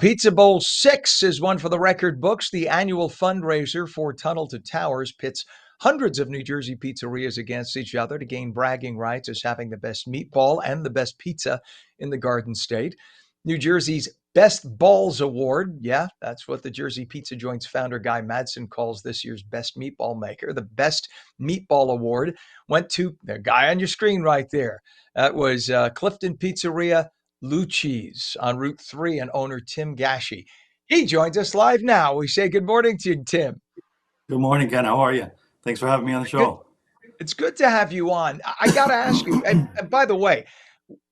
Pizza Bowl 6 is one for the record books. The annual fundraiser for Tunnel to Towers pits hundreds of New Jersey pizzerias against each other to gain bragging rights as having the best meatball and the best pizza in the Garden State. New Jersey's Best Balls Award, yeah, that's what the Jersey Pizza Joint's founder Guy Madsen calls this year's best meatball maker. The Best Meatball Award went to the guy on your screen right there. That was Clifton Pizzeria Lucci's on Route 3 and owner Tim Gashi. He joins us live now. We say good morning to you, Tim. Good morning, Ken. How are you? Thanks for having me on the Good. show. It's good to have you on. I got to ask you, and by the way,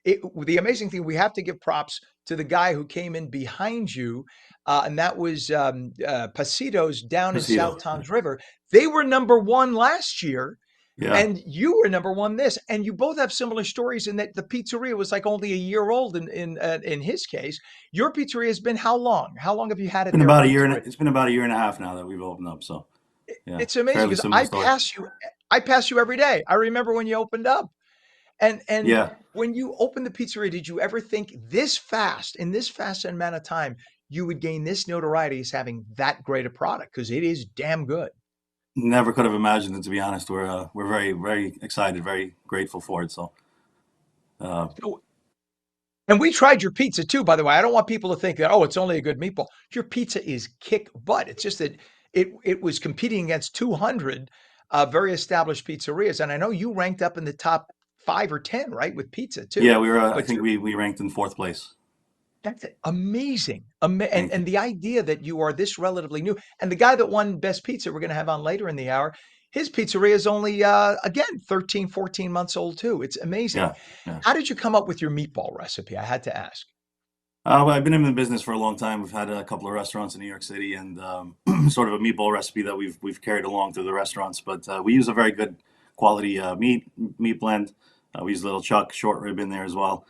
the amazing thing, we have to give props to the guy who came in behind you, and that was Pasitos down in South Pasito. Toms River. They were number one last year, Yeah. and you were number one this, and you both have similar stories in that the pizzeria was like only a year old in his case. Your pizzeria has been how long? How long have you had It's it been there about a running year and straight? it's been about a year and a half now that we've opened up. So yeah, It's amazing fairly because similar story. I pass you every day. I remember when you opened up. And Yeah. when you opened the pizzeria, did you ever think this fast, in this fast amount of time, you would gain this notoriety as having that great a product? Because it is damn good. Never could have imagined it, to be honest. We're very, very excited, very grateful for it. So uh So, and we tried your pizza too, by the way. I don't want people to think that, oh, it's only a good meatball. Your pizza is kick butt. It's just that it was competing against 200 very established pizzerias. And I know you ranked up in the top 5 or 10, right, with pizza too. yeah, I But think your we ranked in fourth place. That's amazing. Thank you. And the idea that you are this relatively new, and the guy that won Best Pizza we're going to have on later in the hour, his pizzeria is only, again, 13, 14 months old too. It's amazing. Yeah, yeah. How did you come up with your meatball recipe? I had to ask. Well, I've been in the business for a long time. We've had a couple of restaurants in New York City, and sort of a meatball recipe that we've carried along through the restaurants. But we use a very good quality meat blend. We use a little chuck short rib in there as well,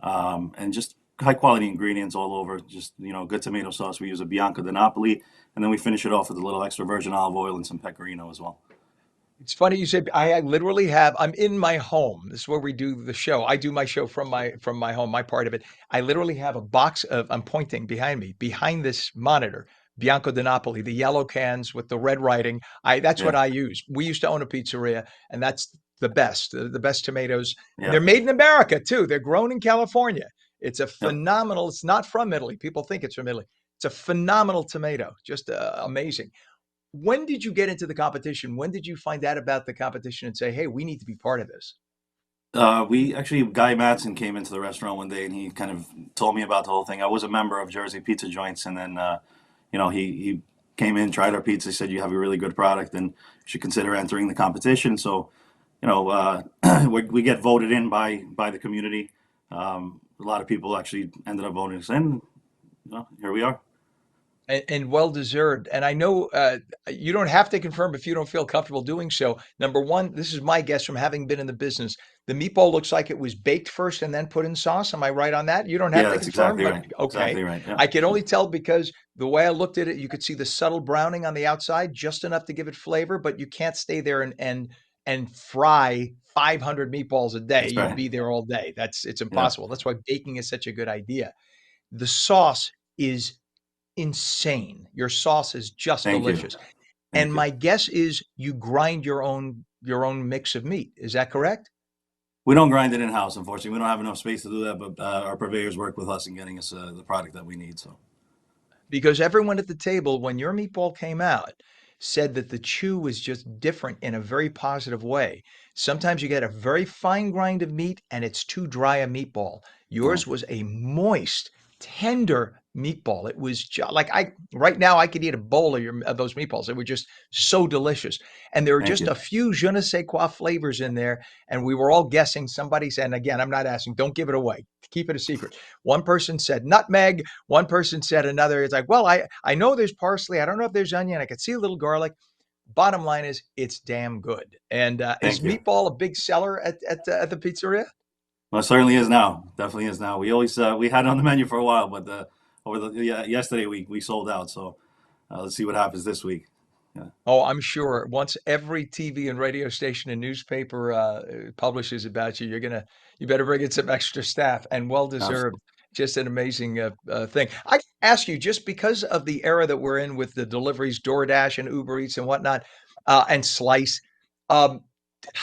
and just high quality ingredients all over. Just good tomato sauce. We use a Bianco di Napoli, and then we finish it off with a little extra virgin olive oil and some pecorino as well. It's funny you say I literally have I'm in my home. This is where we do the show. I do my show from my home, my part of it. I literally have a box of I'm pointing behind me, behind this monitor, Bianco de Napoli, the yellow cans with the red writing. I That's what Yeah, I use. We used to own a pizzeria, and that's the best tomatoes. And they're yeah, made in America too. They're grown in California. It's a yep. phenomenal, it's not from Italy. People think it's from Italy. It's a phenomenal tomato, just amazing. When did you get into the competition? When did you find out about the competition and say, "Hey, we need to be part of this"? We actually, Guy Madsen came into the restaurant one day and he kind of told me about the whole thing. I was a member of Jersey Pizza Joints, and then he came in, tried our pizza, said you have a really good product and you should consider entering the competition. So we get voted in by the community. A lot of people actually ended up voting us in. Here we are. And well deserved. And I know you don't have to confirm if you don't feel comfortable doing so. Number one, this is my guess from having been in the business. The meatball looks like it was baked first and then put in sauce. Am I right on that? You don't have Yeah, to that's confirm, exactly but right. okay. Exactly right. Yeah, I can yeah, only tell because the way I looked at it, you could see the subtle browning on the outside, just enough to give it flavor, but you can't stay there and fry 500 meatballs a day. that's You'd right. be there all day. It's Yeah, impossible. That's why baking is such a good idea. The sauce is insane. Your sauce is just thank you. delicious. And Thank you. my guess is you grind your own mix of meat. Is that correct? We don't grind it in house, unfortunately. We don't have enough space to do that, but our purveyors work with us in getting us the product that we need. So, Because everyone at the table, when your meatball came out, said that the chew was just different in a very positive way. Sometimes you get a very fine grind of meat and it's too dry a meatball. yeah, Yours was a moist, tender meatball. It was like I right now I could eat a bowl of those meatballs. They were just so delicious. And there were thank just you. a few je ne sais quoi flavors in there. And we were all guessing. Somebody said, and again, I'm not asking, don't give it away. Keep it a secret. One person said nutmeg. One person said another. It's like, well, I know there's parsley. I don't know if there's onion. I could see a little garlic. Bottom line is, it's damn good. And is Thank you. meatball a big seller at the pizzeria? Well, it certainly is now. Definitely is now. We always we had it on the menu for a while, but over the yeah, yesterday we sold out. So let's see what happens this week. Yeah, Oh, I'm sure once every TV and radio station and newspaper publishes about you, you better bring in some extra staff and well deserved. absolutely. Just an amazing thing. I ask you, just because of the era that we're in with the deliveries, DoorDash and Uber Eats and whatnot, and Slice, um,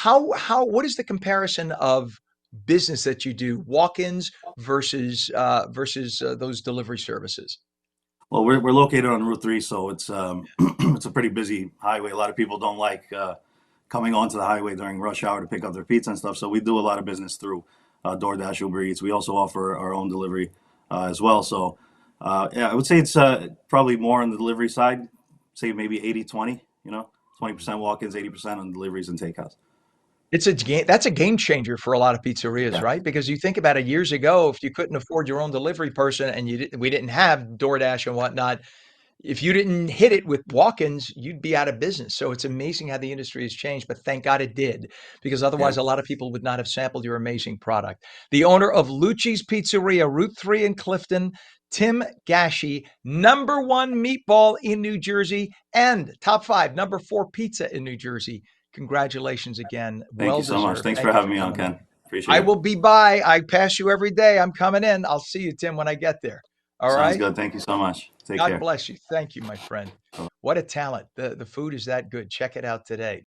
what is the comparison of business that you do, walk-ins versus those delivery services? Well, we're located on Route 3, so it's it's a pretty busy highway. A lot of people don't like coming onto the highway during rush hour to pick up their pizza and stuff. So we do a lot of business through DoorDash, Uber Eats. We also offer our own delivery as well. So yeah, I would say it's probably more on the delivery side. Say maybe 80-20. 20% walk-ins, 80% on deliveries and takeouts. That's a game changer for a lot of pizzerias, Yeah. right? Because you think about it, years ago, if you couldn't afford your own delivery person and we didn't have DoorDash and whatnot, if you didn't hit it with walk-ins, you'd be out of business. So it's amazing how the industry has changed, but thank God it did, because Yeah. otherwise a lot of people would not have sampled your amazing product. The owner of Lucci's Pizzeria, Route 3 in Clifton, Tim Gashi, number one meatball in New Jersey, and top five, number four pizza in New Jersey. Congratulations again. Thank Well you so much. deserved. Thanks Thank for you having for me on, coming in. Ken. Appreciate I it. will be by. I pass you every day. I'm coming in. I'll see you, Tim, when I get there. All Sounds right. good. Thank you so much. Take God care. bless you. Thank you, my friend. What a talent. The food is that good. Check it out today.